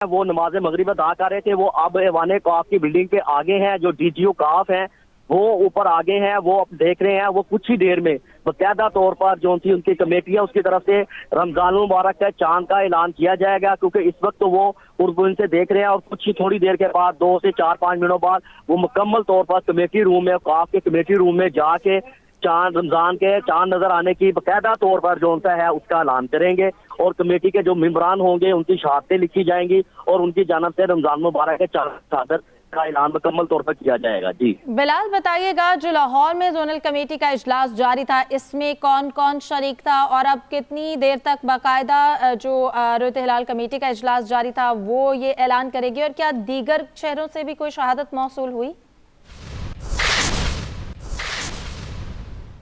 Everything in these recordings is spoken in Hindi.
वो नमाज मगरिब अदा कर रहे थे, वो अब ऐवान काफ की बिल्डिंग पे आगे हैं। जो डीजीओ काफ हैं वो ऊपर आगे हैं, वो अब देख रहे हैं। वो कुछ ही देर में बाकायदा तौर पर जो थी उनकी कमेटी है उसकी तरफ से रमजान मुबारक का चांद का ऐलान किया जाएगा, क्योंकि इस वक्त तो वो उर्दू से देख रहे हैं और कुछ ही थोड़ी देर के बाद 2 से 4-5 मिनटों बाद वो मुकम्मल तौर पर कमेटी रूम में, काफ के कमेटी रूम में जाके चांद, रमजान के चांद नजर आने की बाकायदा तौर पर जो है उसका ऐलान करेंगे और कमेटी के जो मेंबरान होंगे उनकी शहादतें लिखी जाएंगी और उनकी जानब से रमजान मुबारक के चादर का ऐलान मुकम्मल तौर पर किया जाएगा। जी बिलाल, बताइएगा जो लाहौर में जोनल कमेटी का इजलास जारी था, इसमें कौन कौन शरीक था और अब कितनी देर तक बाकायदा जो रोयत हिलाल कमेटी का इजलास जारी था वो ये ऐलान करेगी, और क्या दीगर शहरों से भी कोई शहादत मौसूल हुई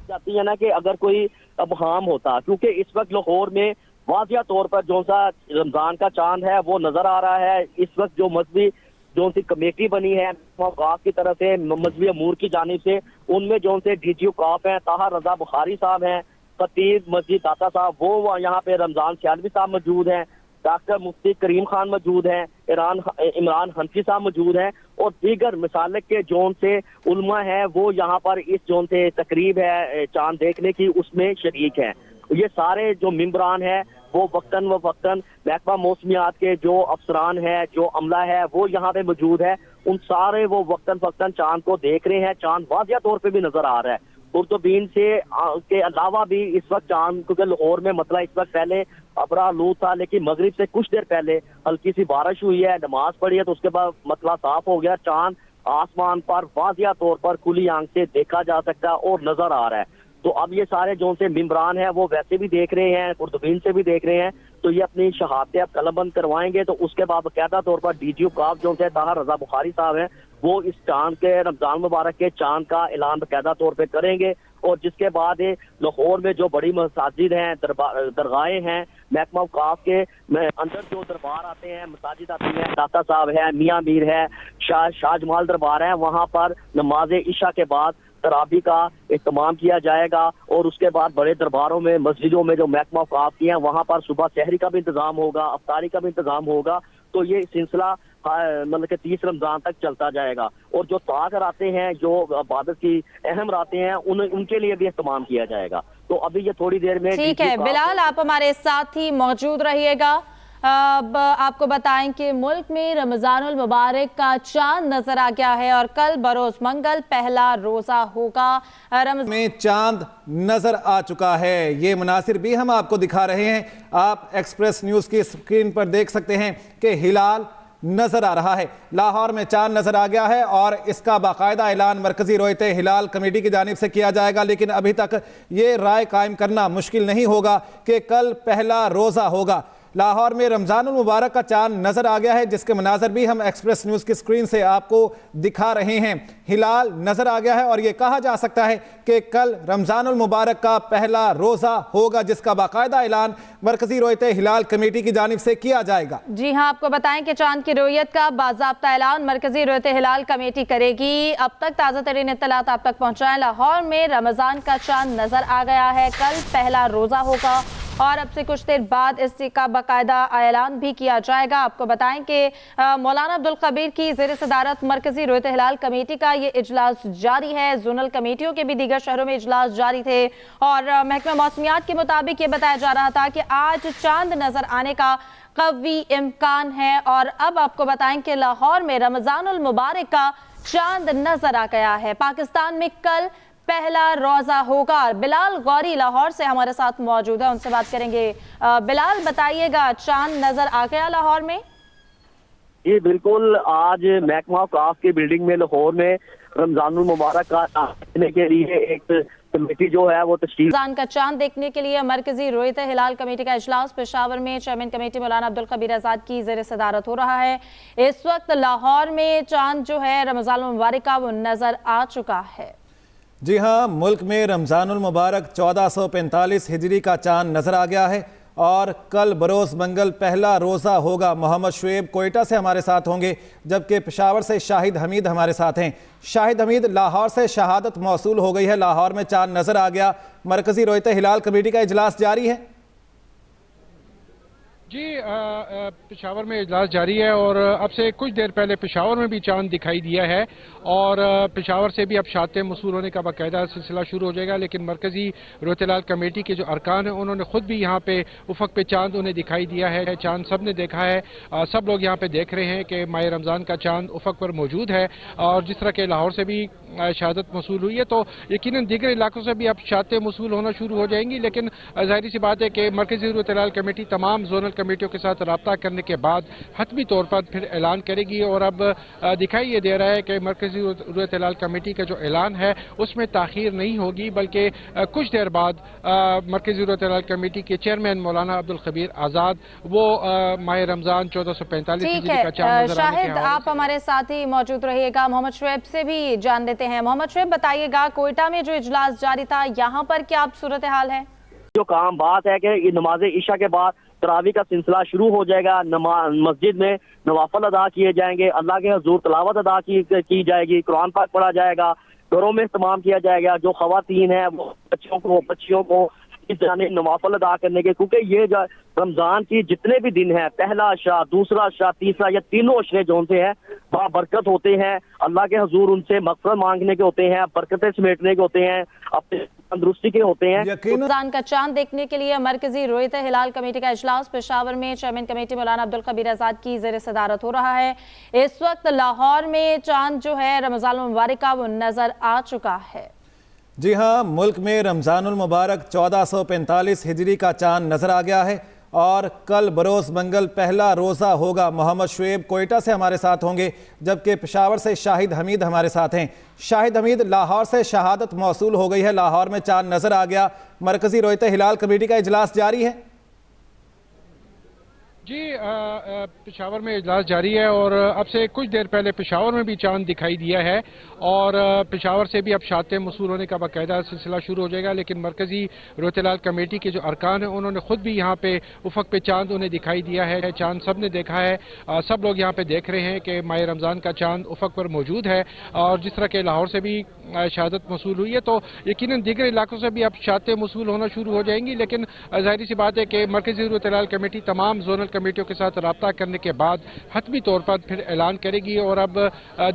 जाती है ना कि अगर कोई अबहाम होता, क्योंकि इस वक्त लाहौर में वाजिया तौर पर जो सा रमजान का चांद है वो नजर आ रहा है। इस वक्त जो मजहबी जो सी कमेटी बनी है काफ की तरफ से, मजहबी अमूर की जानिब से, उनमें जो से डीजीओ काफ है ताहा रजा बुखारी साहब हैं, खतीब मस्जिद दाता साहब, वो यहाँ पे रमजान सियालवी साहब मौजूद हैं, डॉक्टर मुफ्ती करीम खान मौजूद हैं, इमरान हनफी साहब मौजूद हैं और दीगर मिसाल के जोन से उलमा है वो यहाँ पर इस जोन से तकरीब है चांद देखने की उसमें शरीक हैं। ये सारे जो मेंबरान है वो वक्तन व वक्तन महकमा मौसमियात के जो अफसरान है, जो अमला है वो यहाँ पे मौजूद है। उन सारे वो वक्तन वक्तन चांद को देख रहे हैं। चांद वाजिया तौर पे भी नजर आ रहा है। कुर्तुबीन से के अलावा भी इस वक्त चांद, क्योंकि लाहौर में मतलब इस वक्त पहले अबरा आलूद था, लेकिन मगरिब से कुछ देर पहले हल्की सी बारिश हुई है, नमाज पढ़ी है, तो उसके बाद मतला साफ हो गया। चांद आसमान पर वाजिया तौर पर खुली आंख से देखा जा सकता है और नजर आ रहा है। तो अब ये सारे जो से मेंबरान हैं वो वैसे भी देख रहे हैं, कुर्तुबीन से भी देख रहे हैं, तो ये अपनी शहादतें अब कलमबंद करवाएंगे। तो उसके बाद बाकायदा तौर पर डीजीओ काफ जो है ताहा रजा बुखारी साहब हैं वो इस चांद के रमजान मुबारक के चांद का ऐलान बाकायदा तौर पर करेंगे। और जिसके बाद लाहौर में जो बड़ी मसाजिद हैं, दरगाहें हैं, महकमा काफ के अंदर जो दरबार आते हैं, मसाजिद आती हैं, दाता साहब है, मियाँ मीर है, शाहजमाल दरबार है, वहाँ पर नमाज इशा के बाद तराबी का इत्माम किया जाएगा और उसके बाद बड़े दरबारों में, मस्जिदों में जो महकमा काफ की हैं वहाँ पर सुबह सहरी का भी इंतजाम होगा, अफ्तारी का भी इंतजाम होगा। तो ये सिलसिला मतलब कि 30 रमजान तक चलता जाएगा। और जो ताक रातें हैं, जो इबादत की अहम रातें हैं, उनके लिए भी इस्तेमाल किया जाएगा। तो अभी ये थोड़ी देर में ठीक है। बिलाल, आप हमारे साथ ही मौजूद रहिएगा। अब आपको बताएं कि मुल्क में रमजानुल मुबारक का चांद नजर आ गया है और कल बरोज मंगल पहला रोजा होगा। रमजान में चांद नजर आ चुका है, ये मुनासिर भी हम आपको दिखा रहे हैं। आप एक्सप्रेस न्यूज की स्क्रीन पर देख सकते हैं कि हिलाल नजर आ रहा है, लाहौर में चांद नजर आ गया है और इसका बाकायदा ऐलान मरकजी रोयत हिलाल कमेटी की जानिब से किया जाएगा। लेकिन अभी तक ये राय कायम करना मुश्किल नहीं होगा कि कल पहला रोजा होगा। लाहौर में रमजानुल मुबारक का चांद नजर आ गया है, जिसके मनाजर भी हम एक्सप्रेस न्यूज की स्क्रीन से आपको दिखा रहे हैं। हिलाल नजर आ गया है और यह कहा जा सकता है कि कल रमजानुल मुबारक का पहला रोजा होगा, जिसका बाकायदा ऐलान मरकजी रोयत हिलाल कमेटी की जानिब से किया जाएगा। जी हाँ, आपको बताएं कि चांद की रोयत का बाज़ाब्ता ऐलान मरकजी रोयत हिलाल कमेटी करेगी। अब तक ताज़ा तरीन इत्तलात आप तक पहुँचाएं। लाहौर में रमजान का चांद नजर आ गया है, कल पहला रोजा होगा और अब से कुछ देर बाद इसका बाकायदा ऐलान भी किया जाएगा। आपको बताएं कि मौलाना अब्दुल कबीर की ज़ेर सदारत मरकजी रोयत हिलाल कमेटी का ये इजलास जारी है। जोनल कमेटियों के भी दीगर शहरों में इजलास जारी थे और महकमा मौसमियात के मुताबिक ये बताया जा रहा था कि आज चांद नजर आने का कवी इम्कान है। और अब आपको बताएं कि लाहौर में रमजानुल मुबारक का चांद नजर आ गया है। पाकिस्तान में कल पहला रोजा होगा। बिलाल गौरी लाहौर से हमारे साथ मौजूद है, उनसे बात करेंगे। बिलाल, बताइएगा, चांद नजर आ गया लाहौर में? जी बिल्कुल, आज महकमा काफ की बिल्डिंग में लाहौर में रमजानुल मुबारक का देखने के लिए एक कमेटी जो है वो तशरीफ रमजान का चांद देखने के लिए मरकजी रोयत हिलाल कमेटी का इजलास पेशावर में चेयरमैन कमेटी मौलाना अब्दुल कबीर आजाद की ज़ेर सदारत हो रहा है। इस वक्त लाहौर में चांद जो है रमजानुल मुबारक का वो नजर आ चुका है। जी हाँ, मुल्क में रमजानुल मुबारक 1445 हिजरी का चांद नजर आ गया है और कल बरोज मंगल पहला रोज़ा होगा। मोहम्मद शुएब कोयटा से हमारे साथ होंगे, जबकि पेशावर से शाहिद हमीद हमारे साथ हैं। शाहिद हमीद, लाहौर से शहादत मौसूल हो गई है, लाहौर में चांद नजर आ गया, मरकजी रोयत हिलाल कमेटी का इजलास जारी है। जी पेशावर में इजलास जारी है और अब से कुछ देर पहले पेशावर में भी चांद दिखाई दिया है और पेशावर से भी अब शातें मसूल होने का बाकायदा सिलसिला शुरू हो जाएगा। लेकिन मरकजी रोहित कमेटी के जो अरकान हैं उन्होंने खुद भी यहाँ पे उफक पे चांद उन्हें दिखाई दिया है। चांद सब ने देखा है, सब लोग यहाँ पे देख रहे हैं कि माह रमज़ान का चांद उफक पर मौजूद है। और जिस तरह के लाहौर से भी शहादत मसूल हुई है तो यकीनन दीगर इलाकों से भी अब शातें मसूल होना शुरू हो जाएंगी। लेकिन जाहिर सी बात है कि मरकजी रोहित कमेटी तमाम जोनल कमेटियों के साथ रब्ता करने के बाद हतमी तौर पर फिर ऐलान करेगी। और अब दिखाई ये दे रहा है कि मरकजी रोहित कमेटी का जो ऐलान है उसमें ताखीर नहीं होगी, बल्कि कुछ देर बाद मरकजी रोहित कमेटी के चेयरमैन मौलाना अब्दुल खबीर आज़ाद वो माह रमज़ान 1445 का चांद शाहिद आप हमारे साथ ही मौजूद रहिएगा। मोहम्मद शुएब से भी जान लेते हैं। मोहम्मद शुएब बताइएगा, कोयटा में जो इजलास जारी था यहाँ पर क्या सूरत हाल है? जो काम बात है कि नमाज ईशा के बाद तरावी का सिलसिला शुरू हो जाएगा। मस्जिद में नवाफल अदा किए जाएंगे, अल्लाह के हजूर तलावत अदा की जाएगी, कुरान पाक पढ़ा जाएगा, घरों में इस्तेमाल किया जाएगा। जो खवातीन है वो बच्चियों को इस जाने नवाफल अदा करने के, क्योंकि ये रमजान की जितने भी दिन है, पहला अशरा, दूसरा अशरा, तीसरा, ये तीनों अशरे जो से हैं बाबरकत होते हैं। अल्लाह के हजूर उनसे मग़फ़िरत मांगने के होते हैं, बरकतें समेटने के होते हैं, अपने तंदुरुस्ती के होते हैं। रमजान का चांद देखने के लिए मरकजी रोहित हिलाल कमेटी का इजलास पेशावर में चेयरमैन कमेटी मौलाना अब्दुल खबीर आज़ाद की ज़ेर सदारत हो रहा है। इस वक्त लाहौर में चांद जो है रमजान मुबारक का वो नजर आ चुका है। जी हाँ, मुल्क में रमज़ानुल मुबारक 1445 हिजरी का चांद नजर आ गया है और कल बरोज़ मंगल पहला रोज़ा होगा। मोहम्मद शुएब कोयटा से हमारे साथ होंगे, जबकि पेशावर से शाहिद हमीद हमारे साथ हैं। शाहिद हमीद, लाहौर से शहादत मौसूल हो गई है, लाहौर में चांद नजर आ गया, मरकजी रोहित हिलाल कमेटी का इजलास जारी है। जी पेशावर में इजलास जारी है और अब से कुछ देर पहले पेशावर में भी चांद दिखाई दिया है और पेशावर से भी अब शातें मसूल होने का बाकायदा सिलसिला शुरू हो जाएगा। लेकिन मरकजी रोहित कमेटी के जो अरकान हैं उन्होंने खुद भी यहाँ पे उफक पे चांद उन्हें दिखाई दिया है। चांद सब ने देखा है, सब लोग यहाँ पे देख रहे हैं कि माह रमज़ान का चांद उफक पर मौजूद है। और जिस तरह के लाहौर से भी शहादत मसूल हुई है तो यकीनन दीगर इलाकों से भी अब शातें मसूल होना शुरू हो जाएंगी। लेकिन जाहिर सी बात है कि मरकजी रोहित कमेटी तमाम जोनल कमेटियों के साथ रब्ता करने के बाद हतमी तौर पर फिर ऐलान करेगी। और अब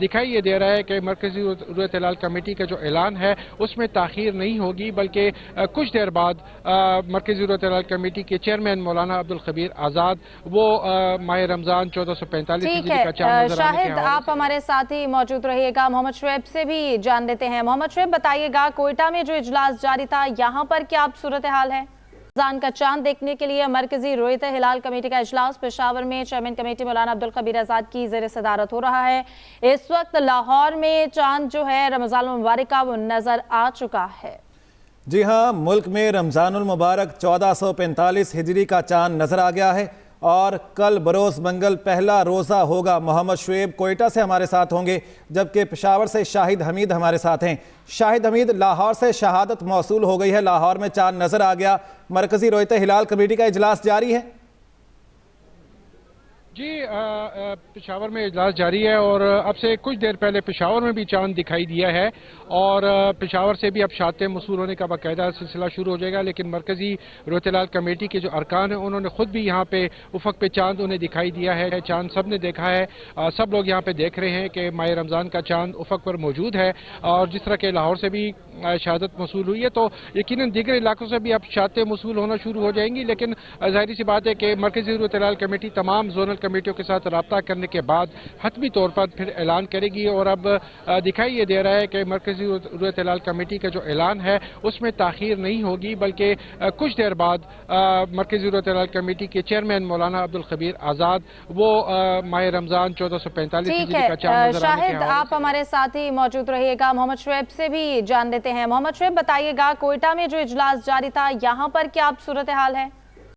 दिखाई ये दे रहा है कि मरकजी रोहित कमेटी का जो ऐलान है उसमें ताखीर नहीं होगी, बल्कि कुछ देर बाद मरकजी रोहित कमेटी के चेयरमैन मौलाना अब्दुल खबीर आज़ाद वो माह रमज़ान 1445 का चांद। शाहिद आप हमारे साथ ही मौजूद रहिएगा। मोहम्मद शुएब से भी जान लेते हैं। मोहम्मद शुएब बताइएगा, कोयटा में जो इजलास जारी था यहाँ पर क्या सूरत हाल है? रमजान का चांद देखने के लिए मरकजी रोहित हिलाल कमेटी का इजलास पेशावर में चेयरमैन कमेटी मौलाना अब्दुल खबीर आज़ाद की ज़ेर सदारत हो रहा है। इस वक्त लाहौर में चांद जो है रमजान मुबारक का वो नजर आ चुका है। जी हाँ, मुल्क में रमज़ानुल मुबारक 1445 हिजरी का चांद नजर आ गया है और कल बरोज़ मंगल पहला रोज़ा होगा। मोहम्मद शुएब कोयटा से हमारे साथ होंगे, जबकि पेशावर से शाहिद हमीद हमारे साथ हैं। शाहिद हमीद, लाहौर से शहादत मौसूल हो गई है, लाहौर में चांद नजर आ गया, मरकजी रोहित हिलाल कमेटी का इजलास जारी है। जी पेशावर में इजलास जारी है और अब से कुछ देर पहले पेशावर में भी चांद दिखाई दिया है और पेशावर से भी अब शातें मसूल होने का बाकायदा सिलसिला शुरू हो जाएगा। लेकिन मरकजी रोहित कमेटी के जो अरकान हैं उन्होंने खुद भी यहाँ पे उफक पे चांद उन्हें दिखाई दिया है। चांद सब ने देखा है, सब लोग यहाँ पे देख रहे हैं कि माह रमज़ान का चांद उफक पर मौजूद है। और जिस तरह के लाहौर से भी शहादत मसूल हुई है तो यकीनन दीगर इलाकों से भी अब शातें मसूल होना शुरू हो जाएंगी। लेकिन जाहिर सी बात है कि मरकजी रोहित कमेटी तमाम जोनल कमेटियों के साथ रब्ता करने के बाद हतमी तौर पर फिर ऐलान करेगी। और अब दिखाई ये दे रहा है कि मरकजी रोहित कमेटी का जो ऐलान है उसमें ताखीर नहीं होगी, बल्कि कुछ देर बाद मरकजी रोहित कमेटी के चेयरमैन मौलाना अब्दुल खबीर आज़ाद वो माह रमज़ान 1445 का चांद। शाहिद आप हमारे साथ ही मौजूद रहिएगा। मोहम्मद शुएब से भी जान लेते हैं। मोहम्मद शुएब बताइएगा, कोयटा में जो इजलास जारी था यहाँ पर क्या सूरत हाल है?